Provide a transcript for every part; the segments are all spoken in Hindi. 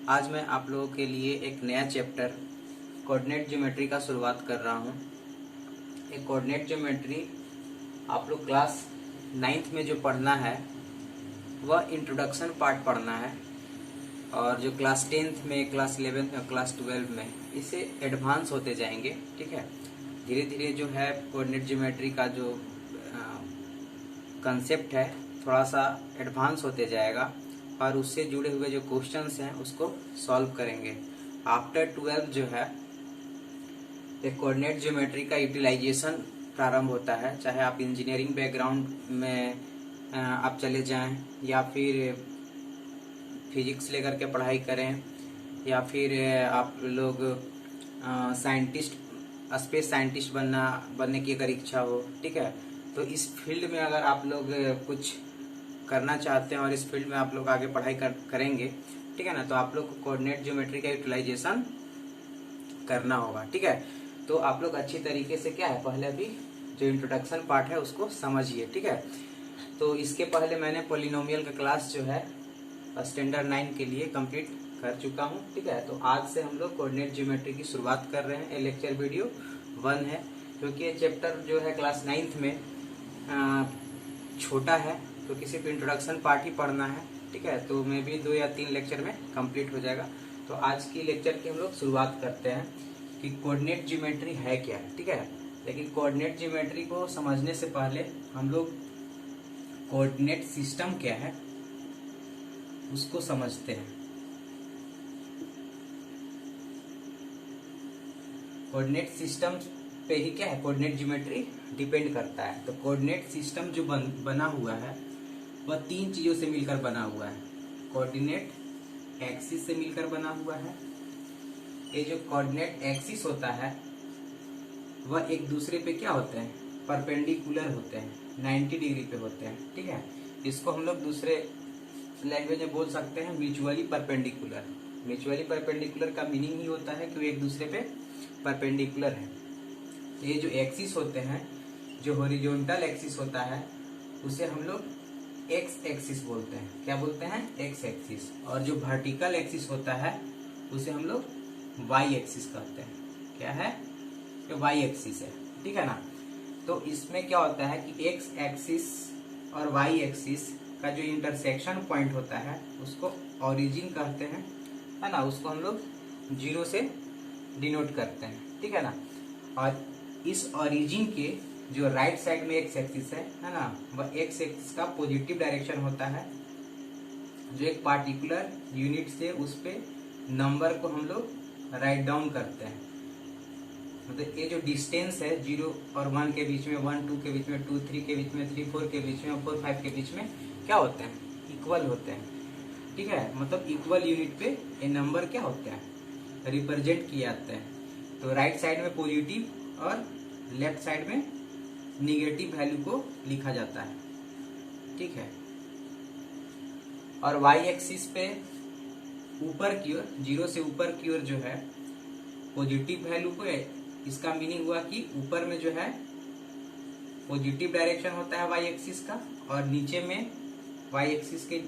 आज मैं आप लोगों के लिए एक नया चैप्टर कोऑर्डिनेट ज्योमेट्री का शुरुआत कर रहा हूँ। एक कोऑर्डिनेट ज्योमेट्री आप लोग क्लास 9th में जो पढ़ना है वह इंट्रोडक्शन पार्ट पढ़ना है, और जो क्लास 10th में, क्लास 11th में, क्लास 12 में इसे एडवांस होते जाएंगे। ठीक है, धीरे धीरे जो है कोऑर्डिनेट ज्योमेट्री का जो कंसेप्ट है थोड़ा सा एडवांस होते जाएगा और उससे जुड़े हुए जो क्वेश्चंस हैं उसको सॉल्व करेंगे। आफ्टर 12 जो है एक कोऑर्डिनेट ज्योमेट्री का यूटिलाइजेशन प्रारंभ होता है, चाहे आप इंजीनियरिंग बैकग्राउंड में आप चले जाएं या फिर फिजिक्स लेकर के पढ़ाई करें या फिर आप लोग साइंटिस्ट, स्पेस साइंटिस्ट बनने की अगर इच्छा हो। ठीक है, तो इस फील्ड में अगर आप लोग कुछ करना चाहते हैं और इस फील्ड में आप लोग आगे पढ़ाई करेंगे, ठीक है ना, तो आप लोग को कोऑर्डिनेट ज्योमेट्री का यूटिलाइजेशन करना होगा। ठीक है, तो आप लोग अच्छी तरीके से क्या है पहले अभी जो इंट्रोडक्शन पार्ट है उसको समझिए। ठीक है, तो इसके पहले मैंने पॉलिनोमियल का क्लास जो है स्टैंडर्ड 9 के लिए कंप्लीट कर चुका हूँ। ठीक है, तो आज से हम लोग कोऑर्डिनेट ज्योमेट्री की शुरुआत कर रहे हैं। ये लेक्चर वीडियो 1 है, क्योंकि ये चैप्टर जो है क्लास 9th में छोटा है, तो किसी को इंट्रोडक्शन पार्ट ही पढ़ना है। ठीक है, तो मे भी 2 या 3 लेक्चर में कंप्लीट हो जाएगा। तो आज की लेक्चर की हम लोग शुरुआत करते हैं कि कोऑर्डिनेट ज्योमेट्री है क्या। ठीक है, लेकिन कोऑर्डिनेट ज्योमेट्री को समझने से पहले हम लोग कोऑर्डिनेट सिस्टम क्या है उसको समझते हैं। कोऑर्डिनेट सिस्टम पे ही क्या है कोऑर्डिनेट ज्योमेट्री डिपेंड करता है। तो कोऑर्डिनेट सिस्टम जो बना हुआ है वह 3 चीजों से मिलकर बना हुआ है। कोऑर्डिनेट एक्सिस से मिलकर बना हुआ है। ये जो कोऑर्डिनेट एक्सिस होता है वह एक दूसरे पे क्या होते हैं, परपेंडिकुलर होते हैं, 90 डिग्री पे होते हैं। ठीक है, इसको हम लोग दूसरे लैंग्वेज में बोल सकते हैं म्यूचुअली परपेंडिकुलर। म्यूचुअली परपेंडिकुलर का मीनिंग ही होता है कि वो एक दूसरे पे परपेंडिकुलर है। ये जो एक्सिस होते हैं, जो हॉरिजॉन्टल एक्सिस होता है उसे हम लोग एक्स एक्सिस बोलते हैं। क्या बोलते हैं? X axis. और जो वर्टिकल एक्सिस होता है उसे हम लोग वाई एक्सिस कहते हैं। क्या है? ये वाई एक्सिस है। ठीक है ना, तो इसमें क्या होता है कि एक्स एक्सिस और वाई एक्सिस का जो इंटरसेक्शन पॉइंट होता है उसको ओरिजिन कहते हैं, है ना। उसको हम लोग 0 से डिनोट करते हैं। ठीक है ना, और इस ओरिजिन के जो राइट साइड में एक्स एक्सिस है ना, वह एक्स एक्सिस का पॉजिटिव डायरेक्शन होता है। जो एक पार्टिकुलर यूनिट से उस पे नंबर को हम लोग राइट डाउन करते हैं। मतलब ये जो डिस्टेंस है 0 और 1 के बीच में, 1 2 के बीच में, 2 3 के बीच में, 3 4 के बीच में, 4 5 के बीच में क्या होते हैं? इक्वल होते हैं। ठीक है, मतलब इक्वल यूनिट पे ये नंबर क्या होते हैं? रिप्रेजेंट किए जाते हैं। तो राइट साइड में पॉजिटिव और लेफ्ट साइड में निगेटिव वैल्यू को लिखा जाता है। ठीक है, और वाई एक्सिस पे ऊपर की ओर, 0 से ऊपर की ओर जो है पॉजिटिव वैल्यू को, इसका मीनिंग हुआ कि ऊपर में जो है पॉजिटिव डायरेक्शन होता है वाई एक्सिस का, और नीचे में वाई एक्सिस के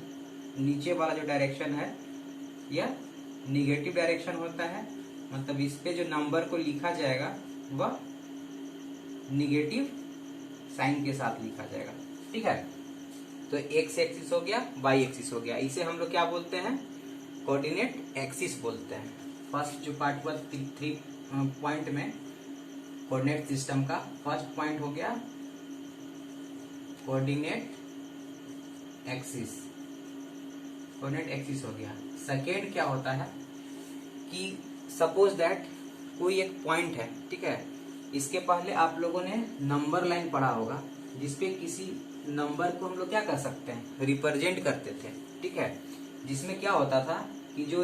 नीचे वाला जो डायरेक्शन है यह निगेटिव डायरेक्शन होता है। मतलब इस पे जो नंबर को लिखा जाएगा वह निगेटिव साइन के साथ लिखा जाएगा। ठीक है, तो एक्स एक्सिस हो गया, वाई एक्सिस हो गया। इसे हम लोग क्या बोलते हैं? कोऑर्डिनेट एक्सिस बोलते हैं। फर्स्ट जो पार्ट हुआ 3 पॉइंट में कोऑर्डिनेट सिस्टम का, फर्स्ट पॉइंट हो गया कोऑर्डिनेट एक्सिस। कोऑर्डिनेट एक्सिस हो गया। सेकेंड क्या होता है कि सपोज दैट कोई एक पॉइंट है। ठीक है, इसके पहले आप लोगों ने नंबर लाइन पढ़ा होगा जिसपे किसी नंबर को हम लोग क्या कर सकते हैं? रिप्रेजेंट करते थे। ठीक है, जिसमें क्या होता था कि जो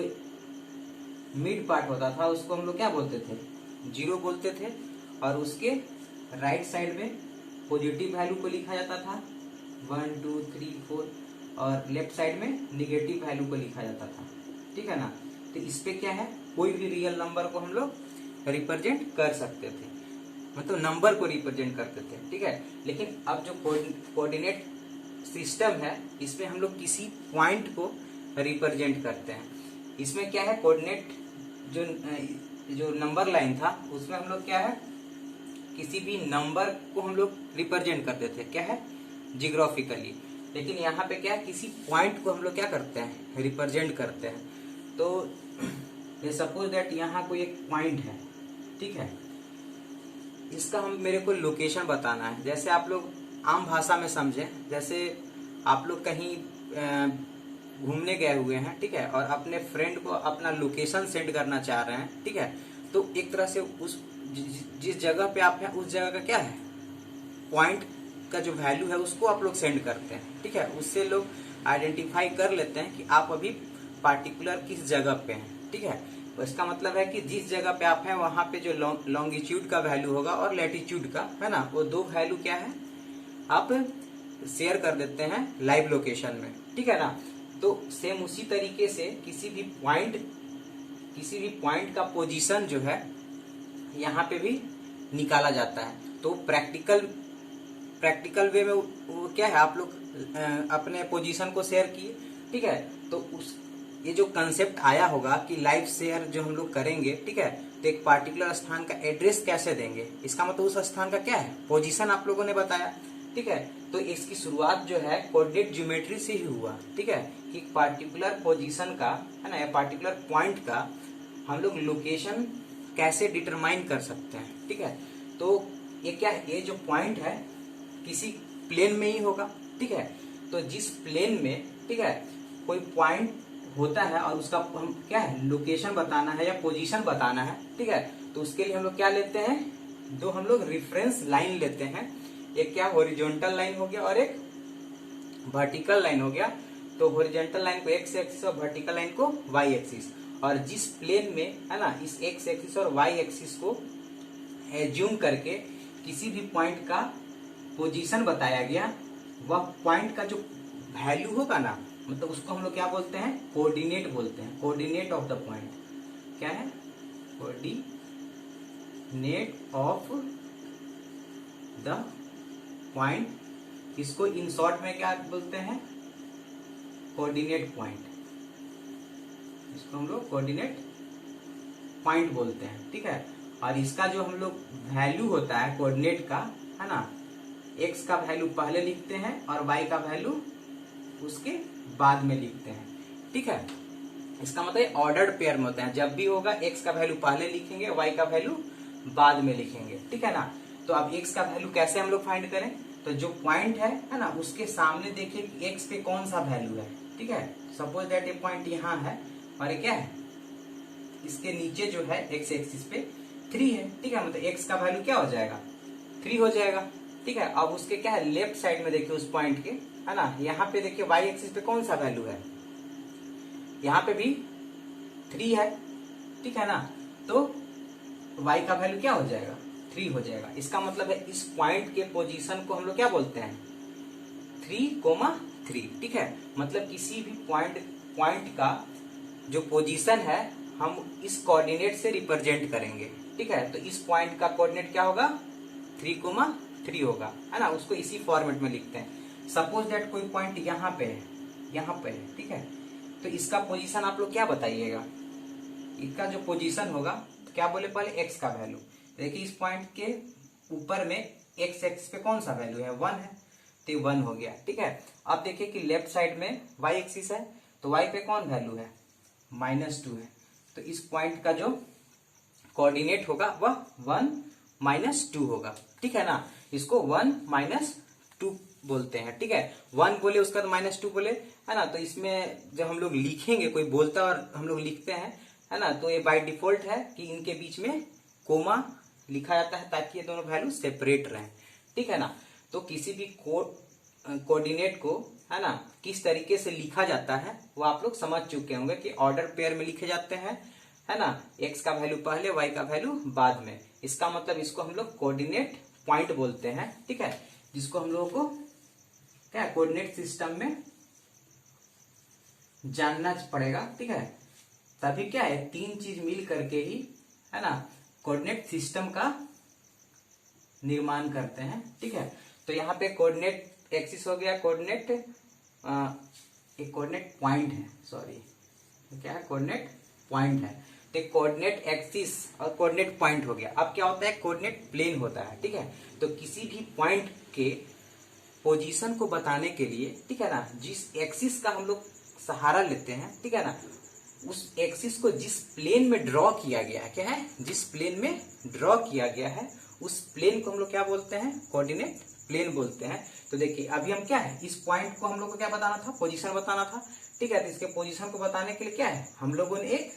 मिड पार्ट होता था उसको हम लोग क्या बोलते थे? 0 बोलते थे, और उसके राइट साइड में पॉजिटिव वैल्यू को लिखा जाता था 1 2 3 4, और लेफ्ट साइड में निगेटिव वैल्यू को लिखा जाता था। ठीक है ना, तो इस पे क्या है, कोई भी रियल नंबर को हम लोग रिप्रेजेंट कर सकते थे, मतलब नंबर को रिप्रेजेंट करते थे। ठीक है, लेकिन अब जो कोऑर्डिनेट सिस्टम है इसमें हम लोग किसी पॉइंट को रिप्रेजेंट करते हैं। इसमें क्या है, कोऑर्डिनेट जो जो नंबर लाइन था उसमें हम लोग क्या है, किसी भी नंबर को हम लोग रिप्रेजेंट करते थे, क्या है, जियोग्राफिकली। लेकिन यहाँ पे क्या है, किसी पॉइंट को हम लोग क्या करते हैं, रिप्रेजेंट करते हैं। तो ये सपोज दैट यहाँ कोई एक पॉइंट है, ठीक है, इसका हम मेरे को लोकेशन बताना है। जैसे आप लोग आम भाषा में समझें, जैसे आप लोग कहीं घूमने गए हुए हैं, ठीक है, और अपने फ्रेंड को अपना लोकेशन सेंड करना चाह रहे हैं, ठीक है, तो एक तरह से उस जिस जगह पे आप हैं उस जगह का क्या है, पॉइंट का जो वैल्यू है उसको आप लोग सेंड करते हैं, ठीक है। उससे लोग आइडेंटिफाई कर लेते हैं कि आप अभी पार्टिकुलर किस जगह पे हैं, ठीक है। तो इसका मतलब है कि जिस जगह पे आप हैं वहां पे जो लॉन्गिट्यूड का वैल्यू होगा और लैटिट्यूड का, है ना, वो दो वैल्यू क्या है, आप शेयर कर देते हैं लाइव लोकेशन में, ठीक है ना। तो सेम उसी तरीके से किसी भी पॉइंट का पोजीशन जो है यहाँ पे भी निकाला जाता है। तो प्रैक्टिकल वे में वो क्या है, आप लोग अपने पोजीशन को शेयर किए, ठीक है। तो उस ये जो कंसेप्ट आया होगा कि लाइव शेयर जो हम लोग करेंगे, ठीक है, तो एक पार्टिकुलर स्थान का एड्रेस कैसे देंगे, इसका मतलब उस स्थान का क्या है, पोजीशन आप लोगों ने बताया, ठीक है। तो इसकी शुरुआत जो है कोऑर्डिनेट ज्योमेट्री से ही हुआ, ठीक है, कि पार्टिकुलर पोजीशन का, है ना, या पार्टिकुलर पॉइंट का हम लोग लोकेशन कैसे डिटरमाइन कर सकते हैं, ठीक है। तो ये क्या है, ये जो पॉइंट है किसी प्लेन में ही होगा, ठीक है। तो जिस प्लेन में, ठीक है, कोई पॉइंट होता है और उसका हम क्या है, लोकेशन बताना है या पोजीशन बताना है, ठीक है, तो उसके लिए हम लोग क्या लेते हैं, दो हम लोग रेफरेंस लाइन लेते हैं। एक क्या, हॉरिजॉन्टल लाइन हो गया और एक वर्टिकल लाइन हो गया। तो हॉरिजॉन्टल लाइन को एक्स एक्सिस और वर्टिकल लाइन को वाई एक्सिस। और जिस प्लेन में, है ना, इस एक्स एक्सिस और वाई एक्सिस को एज्यूम करके किसी भी पॉइंट का पोजीशन बताया गया, वह पॉइंट का जो वैल्यू होगा ना, मतलब उसको हम लोग क्या बोलते हैं, कोऑर्डिनेट बोलते हैं। कोऑर्डिनेट ऑफ द पॉइंट क्या है, कोऑर्डिनेट ऑफ द पॉइंट। इसको इन शॉर्ट में क्या बोलते हैं, कोऑर्डिनेट पॉइंट। इसको हम लोग कोऑर्डिनेट पॉइंट बोलते हैं, ठीक है। और इसका जो हम लोग वैल्यू होता है कोऑर्डिनेट का, है ना, एक्स का वैल्यू पहले लिखते हैं और वाई का वैल्यू उसके बाद में लिखते हैं, ठीक है। इसका मतलब ऑर्डर्ड पेयर में होता है, जब भी होगा एक्स का वैल्यू पहले लिखेंगे, वाई का वैल्यू बाद में लिखेंगे, ठीक है ना। तो अब एक्स का वैल्यू कैसे हम लोग फाइंड करें, तो जो पॉइंट है ना, उसके सामने देखिए कि एक्स पे कौन सा वैल्यू है, ठीक है। सपोज दैट ये पॉइंट यहाँ है और ये क्या है, इसके नीचे जो है एक्स एक्सिस पे 3 है, ठीक है, मतलब एक्स का वैल्यू क्या हो जाएगा, 3 हो जाएगा, ठीक है। अब उसके क्या है, लेफ्ट साइड में देखिए उस पॉइंट के, है ना, यहाँ पे देखिए वाई एक्सिस पे कौन सा वैल्यू है, यहाँ पे भी 3 है, ठीक है ना। तो वाई का वैल्यू क्या हो जाएगा, 3 हो जाएगा। इसका मतलब है इस पॉइंट के पोजीशन को हम लोग क्या बोलते हैं, 3,3, ठीक है। मतलब किसी भी पॉइंट का जो पोजीशन है हम इस कोऑर्डिनेट से रिप्रेजेंट करेंगे, ठीक है। तो इस पॉइंट का कोऑर्डिनेट क्या होगा, 3,3 होगा, है ना। उसको इसी फॉर्मेट में लिखते हैं। सपोज दैट कोई पॉइंट यहाँ पे है, यहाँ पे है, ठीक है, तो इसका पोजीशन आप लोग क्या बताइएगा, इसका जो पोजीशन होगा, तो क्या बोले पहले एक्स का वैल्यू। देखिए इस पॉइंट के ऊपर में एक्स एक्सिस पे कौन सा वैल्यू है, 1 है, तो 1 हो गया, ठीक है। अब देखिए कि लेफ्ट साइड में वाई एक्सिस है, तो वाई पे कौन वैल्यू है, -2 है। तो इस पॉइंट का जो कोऑर्डिनेट होगा वह 1 - 2 होगा, ठीक है ना। इसको 1 - 2 बोलते हैं, ठीक है। 1 बोले उसका तो -2 बोले, है ना। तो इसमें जब हम लोग लिखेंगे, कोई बोलता है और हम लोग लिखते हैं, है ना, तो ये बाय डिफॉल्ट है कि इनके बीच में कोमा लिखा जाता है ताकि ये दोनों वैल्यू सेपरेट रहें, ठीक है ना। तो किसी भी कोऑर्डिनेट को, है ना, किस तरीके से लिखा जाता है वो आप लोग समझ चुके होंगे कि ऑर्डर पेयर में लिखे जाते हैं, है ना। एक्स का वैल्यू पहले, वाई का वैल्यू बाद में। इसका मतलब इसको हम लोग कोऑर्डिनेट पॉइंट बोलते हैं, ठीक है, जिसको हम लोगों को क्या कोऑर्डिनेट सिस्टम में जानना पड़ेगा, ठीक है। तभी क्या है, 3 चीज मिल करके ही, है ना, कोऑर्डिनेट सिस्टम का निर्माण करते हैं, ठीक है। तो यहाँ पे कोऑर्डिनेट एक्सिस हो गया, कोऑर्डिनेट एक कोऑर्डिनेट पॉइंट है, सॉरी तो क्या है, कोऑर्डिनेट पॉइंट है। तो कोऑर्डिनेट एक्सिस और कोऑर्डिनेट पॉइंट हो गया। अब क्या होता है, कोऑर्डिनेट प्लेन होता है, ठीक है। तो किसी भी पॉइंट के पोजीशन को बताने के लिए, ठीक है ना, जिस एक्सिस का हम लोग सहारा लेते हैं, ठीक है ना, उस एक्सिस को जिस प्लेन में ड्रॉ किया गया है, क्या है, जिस प्लेन में ड्रॉ किया गया है, उस प्लेन को हम लोग क्या बोलते हैं, कोऑर्डिनेट प्लेन बोलते हैं। तो देखिए अभी हम क्या है, इस पॉइंट को हम लोग को क्या बताना था, पोजीशन बताना था, ठीक है। तो इसके पोजीशन को बताने के लिए क्या है, हम लोगों ने एक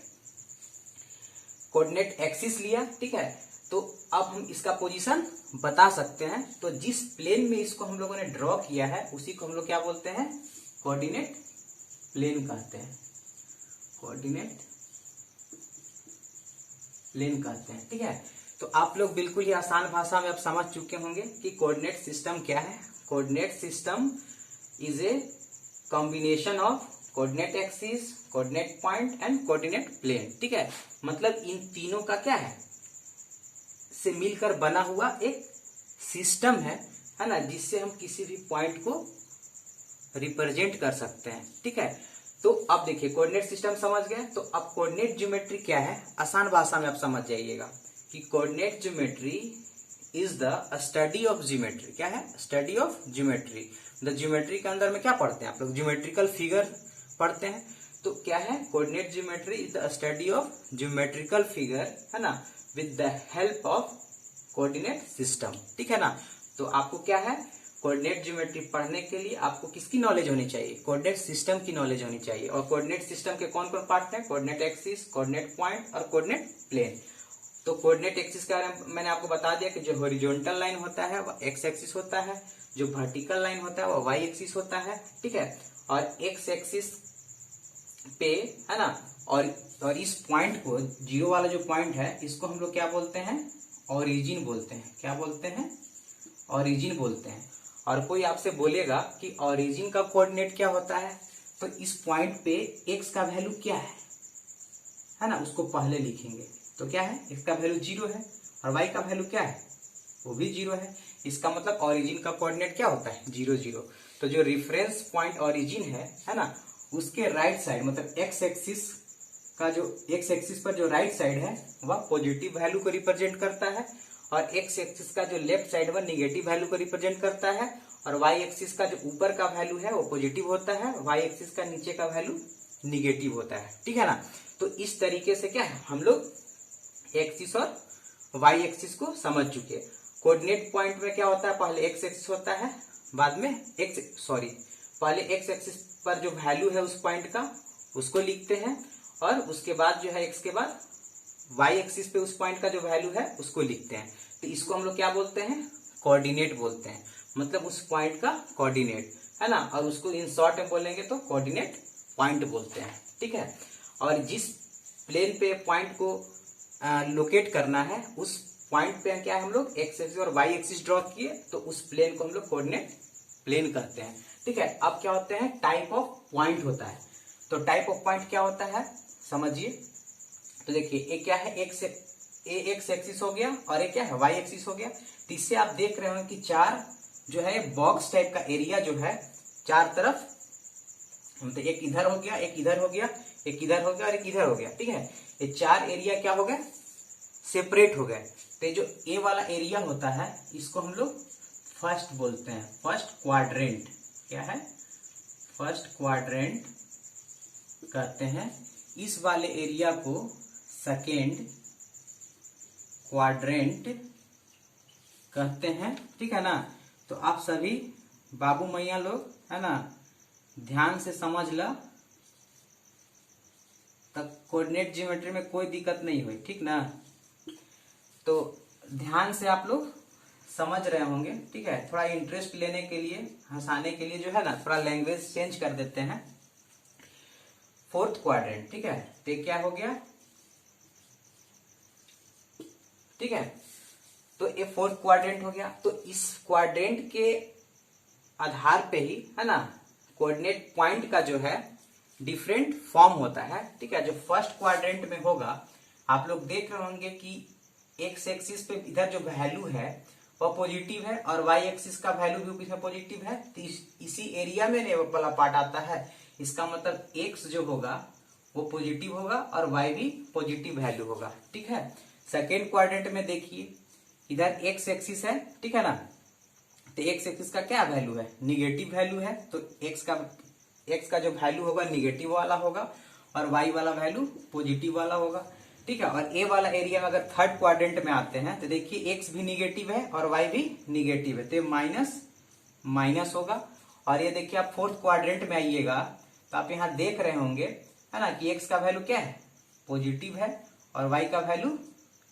कोऑर्डिनेट एक्सिस लिया, ठीक है। तो अब हम इसका पोजीशन बता सकते हैं। तो जिस प्लेन में इसको हम लोगों ने ड्रॉ किया है उसी को हम लोग क्या बोलते हैं, कोऑर्डिनेट प्लेन कहते हैं, कोऑर्डिनेट प्लेन कहते हैं, ठीक है। तो आप लोग बिल्कुल ही आसान भाषा में अब समझ चुके होंगे कि कोऑर्डिनेट सिस्टम क्या है। Coordinate system is a combination of coordinate axis, coordinate point and coordinate plane, ठीक है। मतलब इन तीनों का क्या है, से मिलकर बना हुआ एक सिस्टम है ना, जिससे हम किसी भी पॉइंट को रिप्रेजेंट कर सकते हैं, ठीक है। तो अब देखिए कोऑर्डिनेट सिस्टम समझ गए। तो अब कोऑर्डिनेट ज्योमेट्री क्या है, आसान भाषा में आप समझ जाइएगा कि coordinate geometry is the study of geometry. क्या है, study of geometry. The geometry के अंदर में क्या पढ़ते हैं आप लोग, ज्योमेट्रिकल फिगर पढ़ते हैं। तो क्या है, coordinate geometry is the study of geometrical figure, है ना, with the help of coordinate system, ठीक है ना। तो आपको क्या है, कोऑर्डिनेट ज्योमेट्री पढ़ने के लिए आपको किसकी नॉलेज होनी चाहिए, कोऑर्डिनेट सिस्टम की नॉलेज होनी चाहिए। और कोऑर्डिनेट सिस्टम के कौन कौन पार्ट हैं, कोऑर्डिनेट एक्सिस, कोऑर्डिनेट पॉइंट और कोऑर्डिनेट प्लेन। तो कोऑर्डिनेट एक्सिस के बारे में मैंने आपको बता दिया कि जो हॉरिजॉन्टल लाइन होता है वह एक्स एक्सिस होता है, जो वर्टिकल लाइन होता है वह वाई एक्सिस होता है, ठीक है। और एक्स एक्सिस पे, है ना, और इस पॉइंट को, जीरो वाला जो पॉइंट है, इसको हम लोग क्या बोलते हैं, ओरिजिन बोलते हैं। क्या बोलते हैं, ओरिजिन बोलते हैं। और कोई आपसे बोलेगा कि ओरिजिन का कोऑर्डिनेट क्या होता है, तो इस पॉइंट पे एक्स का वैल्यू क्या है ना, उसको पहले लिखेंगे। तो क्या है, एक्स का वैल्यू 0 है और वाई का वैल्यू क्या है, वो भी 0 है। इसका मतलब ओरिजिन का कोऑर्डिनेट क्या होता है, 0 0। तो जो रिफरेंस पॉइंट ओरिजिन है ना, उसके राइट साइड, मतलब एक्स एक्सिस का जो, एक्स एक्सिस पर जो राइट साइड है वह पॉजिटिव वैल्यू को रिप्रेजेंट करता है, और एक्स एक्सिस का जो लेफ्ट साइड वह निगेटिव वैल्यू को रिप्रेजेंट करता है, और वाई एक्सिस का जो ऊपर का वैल्यू है वो पॉजिटिव होता है, वाई एक्सिस का नीचे का वैल्यू निगेटिव होता है, ठीक है ना। तो इस तरीके से क्या है, हम लोग एक्सिस और वाई एक्सिस को समझ चुके। कोऑर्डिनेट पॉइंट में क्या होता है, पहले एक्स एक्सिस होता है, बाद में पहले एक्स एक्सिस पर जो वैल्यू है उस पॉइंट का उसको लिखते हैं, और उसके बाद जो है एक्स के बाद वाई एक्सिस पे उस पॉइंट का जो वैल्यू है उसको लिखते हैं। तो इसको हम लोग क्या बोलते हैं, कोऑर्डिनेट बोलते हैं, मतलब उस पॉइंट का कोऑर्डिनेट, है ना। और उसको इन शॉर्ट में बोलेंगे तो कोऑर्डिनेट पॉइंट बोलते हैं, ठीक है। और जिस प्लेन पे पॉइंट को लोकेट करना है, उस पॉइंट पे क्या है, हम लोग एक्स एक्सिस और वाई एक्सिस ड्रॉ किए, तो उस प्लेन को हम लोग कोऑर्डिनेट प्लेन कहते हैं, ठीक है। अब क्या होते हैं, टाइप ऑफ पॉइंट होता है। तो टाइप ऑफ पॉइंट क्या होता है, समझिए। तो देखिए एक क्या है, एक्स एक्सिस हो गया और एक क्या है, वाई एक्सिस हो गया। तो इससे आप देख रहे हो कि चार जो है बॉक्स टाइप का एरिया जो है, चार तरफ, मतलब एक इधर हो गया, एक इधर हो गया, एक इधर हो गया और एक इधर हो गया, ठीक है। ये चार एरिया क्या हो गए, सेपरेट हो गए। तो जो ए वाला एरिया होता है इसको हम लोग फर्स्ट बोलते हैं, फर्स्ट क्वाड्रेंट। क्या है, फर्स्ट क्वाड्रेंट कहते हैं। इस वाले एरिया को सेकेंड क्वाड्रेंट कहते हैं, ठीक है ना। तो आप सभी बाबू मैया लोग, है ना, ध्यान से समझ लो, तब कोऑर्डिनेट ज्योमेट्री में कोई दिक्कत नहीं हुई, ठीक ना। तो ध्यान से आप लोग समझ रहे होंगे, ठीक है। थोड़ा इंटरेस्ट लेने के लिए, हंसाने के लिए जो है ना, थोड़ा लैंग्वेज चेंज कर देते हैं। फोर्थ क्वाड्रेंट, ठीक है। तो क्या हो गया, ठीक है। तो ये फोर्थ क्वाड्रेंट हो गया। तो इस क्वाड्रेंट के आधार पे ही, है ना, कोऑर्डिनेट पॉइंट का जो है डिफरेंट फॉर्म होता है, ठीक है। जो फर्स्ट क्वाड्रेंट में होगा, आप लोग देख रहे होंगे कि एक्स एक्सिस पे इधर जो वैल्यू है वह पॉजिटिव है, और वाई एक्सिस का वैल्यू भी इधर पॉजिटिव है। तो इसी एरिया में वाला पार्ट आता है। इसका मतलब एक्स जो होगा वो पॉजिटिव होगा और y भी पॉजिटिव वैल्यू होगा। ठीक है, सेकेंड क्वाड्रेंट में देखिए, इधर x एक्सिस है, ठीक है ना, तो x एक्सिस का क्या वैल्यू है, निगेटिव वैल्यू है, तो x का जो वैल्यू होगा निगेटिव वाला होगा और y वाला वैल्यू पॉजिटिव वाला होगा। ठीक है, और a वाला एरिया में अगर थर्ड क्वाड्रेंट में आते हैं तो देखिए x भी निगेटिव है और y भी निगेटिव है, तो माइनस माइनस होगा। और ये देखिए आप फोर्थ क्वाड्रेंट में आइएगा तो आप यहाँ देख रहे होंगे, है ना, कि x का वैल्यू क्या है, पॉजिटिव है और y का वैल्यू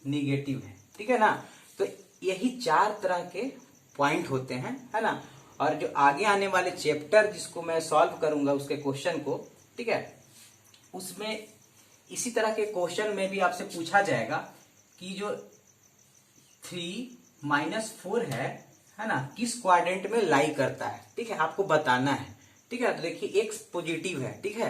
निगेटिव है। ठीक है ना, तो यही 4 तरह के पॉइंट होते हैं, है ना। और जो आगे आने वाले चैप्टर जिसको मैं सॉल्व करूंगा उसके क्वेश्चन को, ठीक है, उसमें इसी तरह के क्वेश्चन में भी आपसे पूछा जाएगा कि जो 3-4 है ना, किस क्वाड्रेंट में लाई करता है। ठीक है, आपको बताना है। ठीक है, तो देखिए x पॉजिटिव है, ठीक है,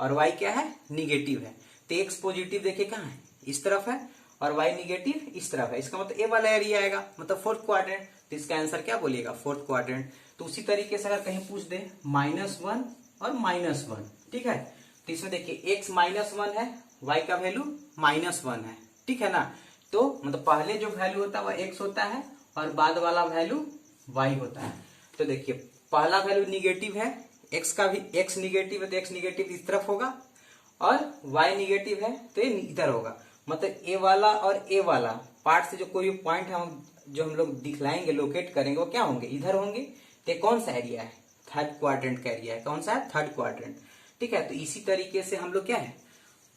और y क्या है, निगेटिव है। तो x पॉजिटिव देखिए कहाँ है, इस तरफ है, और y निगेटिव इस तरफ है। इसका मतलब ए वाला एरिया आएगा, मतलब फोर्थ क्वाड्रेंट। तो इसका आंसर क्या बोलिएगा, फोर्थ क्वाड्रेंट। तो उसी तरीके से अगर कहीं पूछ दे -1 और -1, ठीक है, तो इसमें देखिए x -1 है, y का वैल्यू -1 है। ठीक है ना, तो मतलब पहले जो वैल्यू होता है वह x होता है और बाद वाला वैल्यू y होता है। तो देखिए पहला वैल्यू निगेटिव है, x का भी, x निगेटिव है तो x निगेटिव इस तरफ होगा और y निगेटिव है तो ये इधर होगा। मतलब ए वाला और ए वाला पार्ट से जो कोई पॉइंट जो हम लोग दिखलाएंगे, लोकेट करेंगे, वो क्या होंगे, इधर होंगे। तो कौन सा एरिया है, थर्ड क्वाड्रेंट का एरिया है। कौन सा है, थर्ड क्वाड्रेंट। ठीक है, तो इसी तरीके से हम लोग क्या है,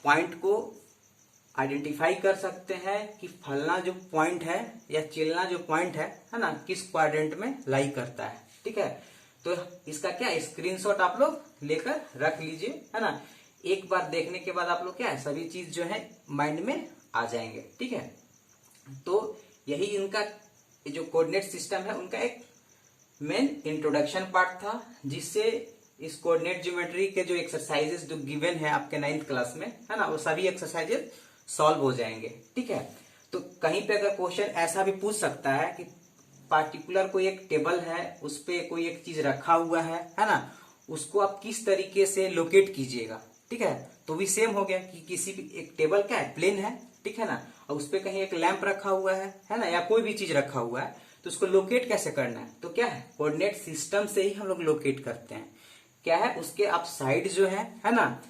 पॉइंट को आइडेंटिफाई कर सकते हैं कि फलना जो पॉइंट है या चिलना जो पॉइंट है ना, किस क्वाड्रेंट में लाई करता है। ठीक है, तो इसका क्या स्क्रीनशॉट आप लोग लेकर रख लीजिए, है ना। एक बार देखने के बाद आप लोग क्या है, सभी चीज जो है माइंड में आ जाएंगे। ठीक है, तो यही इनका जो कोऑर्डिनेट सिस्टम है उनका एक मेन इंट्रोडक्शन पार्ट था, जिससे इस कोऑर्डिनेट ज्योमेट्री के जो एक्सरसाइजेस जो गिवन है आपके 9th क्लास में, है ना, वो सभी एक्सरसाइजेस सॉल्व हो जाएंगे। ठीक है, तो कहीं पे अगर क्वेश्चन ऐसा भी पूछ सकता है कि पार्टिकुलर कोई एक टेबल है, उस पे कोई एक चीज रखा हुआ है ना, उसको आप किस तरीके से लोकेट कीजिएगा। ठीक है, तो भी सेम हो गया कि किसी भी एक टेबल क्या है, प्लेन है, ठीक है ना, और उस पे कहीं एक लैंप रखा हुआ है ना, या कोई भी चीज रखा हुआ है, तो उसको लोकेट कैसे करना है, तो क्या है, कोऑर्डिनेट सिस्टम से ही हम लोग लोकेट करते हैं। क्या है, उसके आप साइड जो है ना,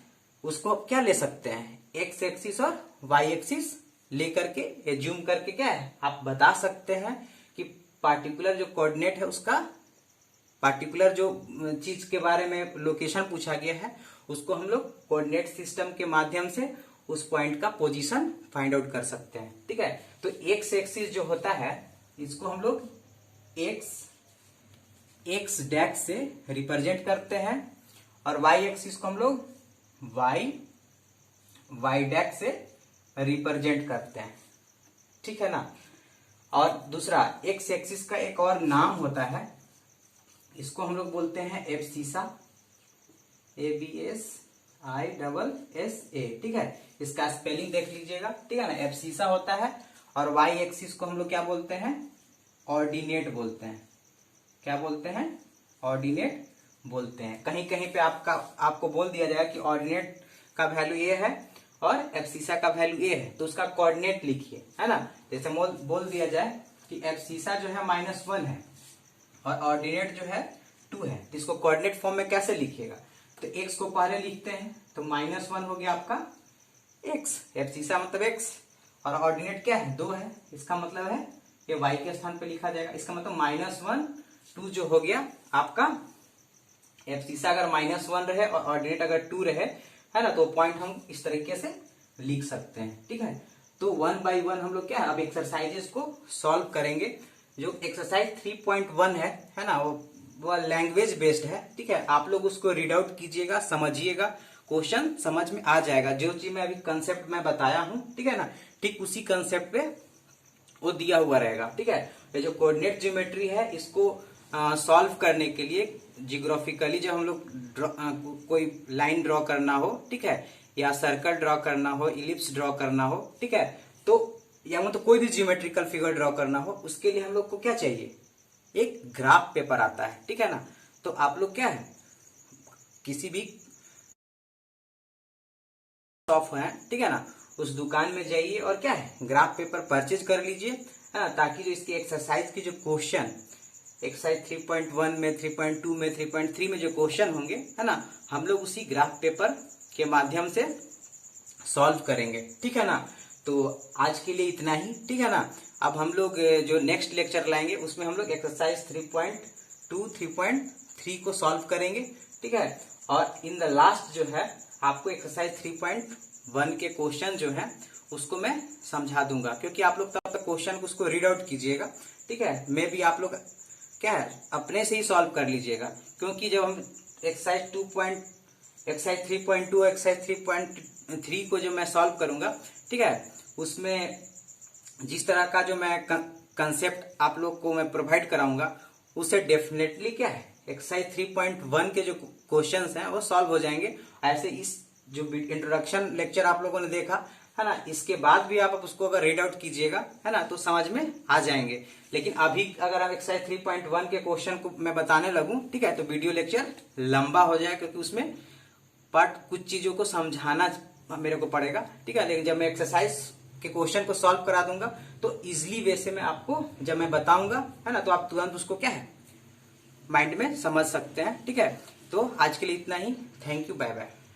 उसको आप क्या ले सकते हैं, एक्स एक्सिस और वाई एक्सिस लेकर के या जूम करके क्या है, आप बता सकते हैं कि पार्टिकुलर जो कोऑर्डिनेट है उसका, पार्टिकुलर जो चीज के बारे में लोकेशन पूछा गया है, उसको हम लोग कोऑर्डिनेट सिस्टम के माध्यम से उस पॉइंट का पोजीशन फाइंड आउट कर सकते हैं। ठीक है, तो एक्स एक्सिस जो होता है इसको हम लोग एक्स डैश से रिप्रेजेंट करते हैं और वाई एक्सिस को हम लोग वाई डैश से रिप्रेजेंट करते हैं। ठीक है ना, और दूसरा एक्स एक्सिस का एक और नाम होता है, इसको हम लोग बोलते हैं एब्सिसा, ABSISSA। ठीक है, इसका स्पेलिंग देख लीजिएगा। ठीक है ना, एब्सिसा होता है। और वाई एक्सिस को हम लोग क्या बोलते हैं, ऑर्डिनेट बोलते हैं। क्या बोलते हैं, ऑर्डिनेट बोलते हैं। कहीं कहीं पे आपको बोल दिया जाएगा कि ऑर्डिनेट का वैल्यू ये है और एब्सिसा का वैल्यू ये है, तो उसका कोऑर्डिनेट लिखिए, है ना। जैसे बोल दिया जाए कि एब्सिसा जो है -1 है और ऑर्डिनेट जो है 2 है, तो इसको कोऑर्डिनेट फॉर्म में कैसे लिखिएगा, तो x को पहले लिखते हैं, तो -1 हो गया आपका x, एब्सिसा मतलब x, और ऑर्डिनेट क्या है, 2 है, इसका मतलब है ये y के स्थान पे लिखा जाएगा। इसका मतलब -1 2 जो हो गया आपका एब्सिसा, अगर -1 रहे और ऑर्डिनेट अगर 2 रहे, है ना, तो पॉइंट हम इस तरीके से लिख सकते हैं। ठीक है, तो 1 by 1 हम लोग क्या है, अब एक्सरसाइजेस को सॉल्व करेंगे। जो एक्सरसाइज 3.1 है ना, वो लैंग्वेज बेस्ड है। ठीक है, आप लोग उसको रीड आउट कीजिएगा, समझिएगा, क्वेश्चन समझ में आ जाएगा। जो चीज मैं अभी कंसेप्ट में बताया हूं, ठीक है ना, ठीक उसी कंसेप्ट पे वो दिया हुआ रहेगा। ठीक है, ये जो कोऑर्डिनेट ज्योमेट्री है इसको सॉल्व करने के लिए जियोग्राफिकली जब हम लोग कोई लाइन ड्रॉ करना हो, ठीक है, या सर्कल ड्रॉ करना हो, इलिप्स ड्रॉ करना हो, ठीक है, तो या मतलब कोई भी ज्योमेट्रिकल फिगर ड्रॉ करना हो, उसके लिए हम लोग को क्या चाहिए, एक ग्राफ पेपर आता है। ठीक है ना, तो आप लोग क्या है, किसी भी ऑफ है, ठीक है ना, उस दुकान में जाइए और क्या है ग्राफ पेपर परचेज कर लीजिए, है ना, ताकि जो इसकी एक्सरसाइज की जो क्वेश्चन एक्सरसाइज 3.1 में, 3.2 में, 3.3 में जो क्वेश्चन होंगे, है ना, हम लोग उसी ग्राफ पेपर के माध्यम से सॉल्व करेंगे, ठीक है ना। तो आज के लिए इतना ही, ठीक है ना। अब हम लोग जो नेक्स्ट लेक्चर लाएंगे उसमें हम लोग एक्सरसाइज 3.2, 3.3 को सॉल्व करेंगे, ठीक है। और इन द लास्ट जो है आपको एक्सरसाइज 3.1 के क्वेश्चन जो है उसको मैं समझा दूंगा, क्योंकि आप लोग तब तक क्वेश्चन को उसको रीड आउट कीजिएगा, ठीक है। मे भी आप लोग क्या है अपने से ही सॉल्व कर लीजिएगा, क्योंकि जब हम एक्सरसाइज 3.2, एक्सरसाइज 3.3 को जो मैं सॉल्व करूंगा, ठीक है, उसमें जिस तरह का जो मैं कंसेप्ट आप लोग को मैं प्रोवाइड कराऊंगा उससे डेफिनेटली क्या है एक्सरसाइज 3.1 के जो क्वेश्चंस हैं वो सॉल्व हो जाएंगे। ऐसे इस जो इंट्रोडक्शन लेक्चर आप लोगों ने देखा है ना, इसके बाद भी आप उसको अगर रीड आउट कीजिएगा, है ना, तो समझ में आ जाएंगे। लेकिन अभी अगर आप एक्सरसाइज 3.1 के क्वेश्चन को मैं बताने लगूं, ठीक है, तो वीडियो लेक्चर लंबा हो जाए, क्योंकि उसमें कुछ चीजों को समझाना मेरे को पड़ेगा, ठीक है। लेकिन जब मैं एक्सरसाइज के क्वेश्चन को सॉल्व करा दूंगा तो इजिली वे से मैं आपको जब मैं बताऊंगा, है ना, तो आप तुरंत उसको क्या है माइंड में समझ सकते हैं, ठीक है। तो आज के लिए इतना ही। Thank you, bye bye.